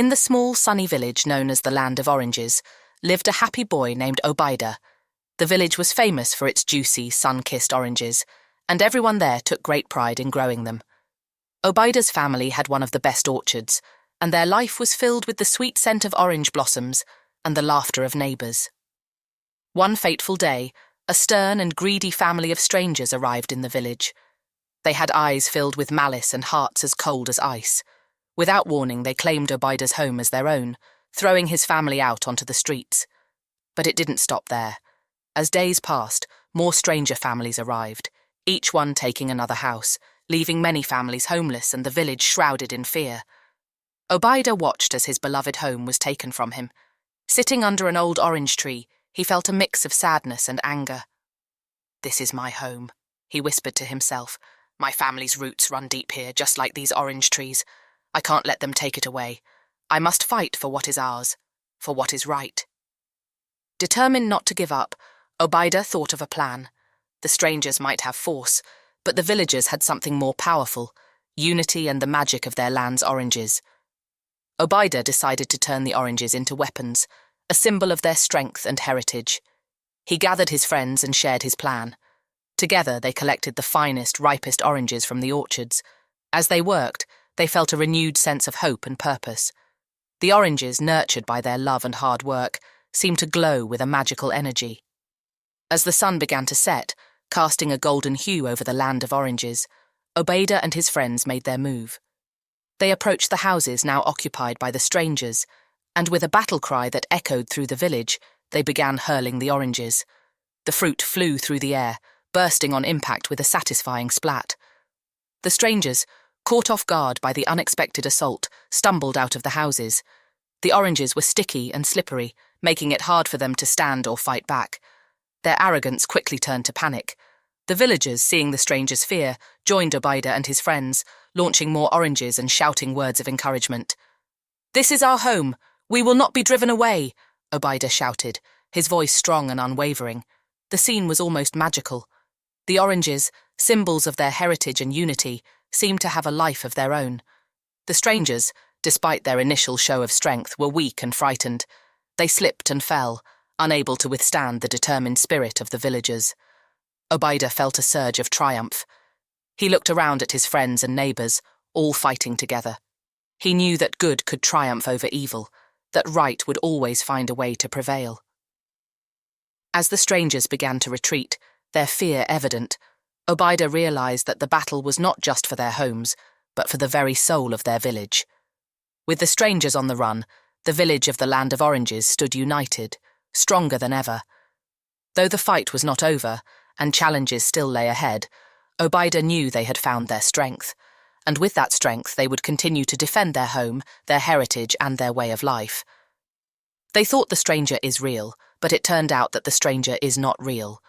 In the small, sunny village known as the Land of Oranges lived a happy boy named Obaida. The village was famous for its juicy, sun-kissed oranges, and everyone there took great pride in growing them. Obaida's family had one of the best orchards, and their life was filled with the sweet scent of orange blossoms and the laughter of neighbours. One fateful day, a stern and greedy family of strangers arrived in the village. They had eyes filled with malice and hearts as cold as ice. Without warning, they claimed Obaida's home as their own, throwing his family out onto the streets. But it didn't stop there. As days passed, more stranger families arrived, each one taking another house, leaving many families homeless and the village shrouded in fear. Obaida watched as his beloved home was taken from him. Sitting under an old orange tree, he felt a mix of sadness and anger. "This is my home," he whispered to himself. "My family's roots run deep here, just like these orange trees. I can't let them take it away. I must fight for what is ours, for what is right." Determined not to give up, Obaida thought of a plan. The strangers might have force, but the villagers had something more powerful: unity and the magic of their land's oranges. Obaida decided to turn the oranges into weapons, a symbol of their strength and heritage. He gathered his friends and shared his plan. Together they collected the finest, ripest oranges from the orchards. As they worked, they felt a renewed sense of hope and purpose. The oranges, nurtured by their love and hard work, seemed to glow with a magical energy. As the sun began to set, casting a golden hue over the Land of Oranges, Obaida and his friends made their move. They approached the houses now occupied by the strangers, and with a battle cry that echoed through the village, they began hurling the oranges. The fruit flew through the air, bursting on impact with a satisfying splat. The strangers, caught off guard by the unexpected assault, stumbled out of the houses. The oranges were sticky and slippery, making it hard for them to stand or fight back. Their arrogance quickly turned to panic. The villagers, seeing the strangers' fear, joined Obaida and his friends, launching more oranges and shouting words of encouragement. "This is our home. We will not be driven away," Obaida shouted, his voice strong and unwavering. The scene was almost magical. The oranges, symbols of their heritage and unity, seemed to have a life of their own. The strangers, despite their initial show of strength, were weak and frightened. They slipped and fell, unable to withstand the determined spirit of the villagers. Obaida felt a surge of triumph. He looked around at his friends and neighbours, all fighting together. He knew that good could triumph over evil, that right would always find a way to prevail. As the strangers began to retreat, their fear evident, Obaida realised that the battle was not just for their homes, but for the very soul of their village. With the strangers on the run, the village of the Land of Oranges stood united, stronger than ever. Though the fight was not over, and challenges still lay ahead, Obaida knew they had found their strength, and with that strength they would continue to defend their home, their heritage, and their way of life. They thought the stranger is real, but it turned out that the stranger is not real.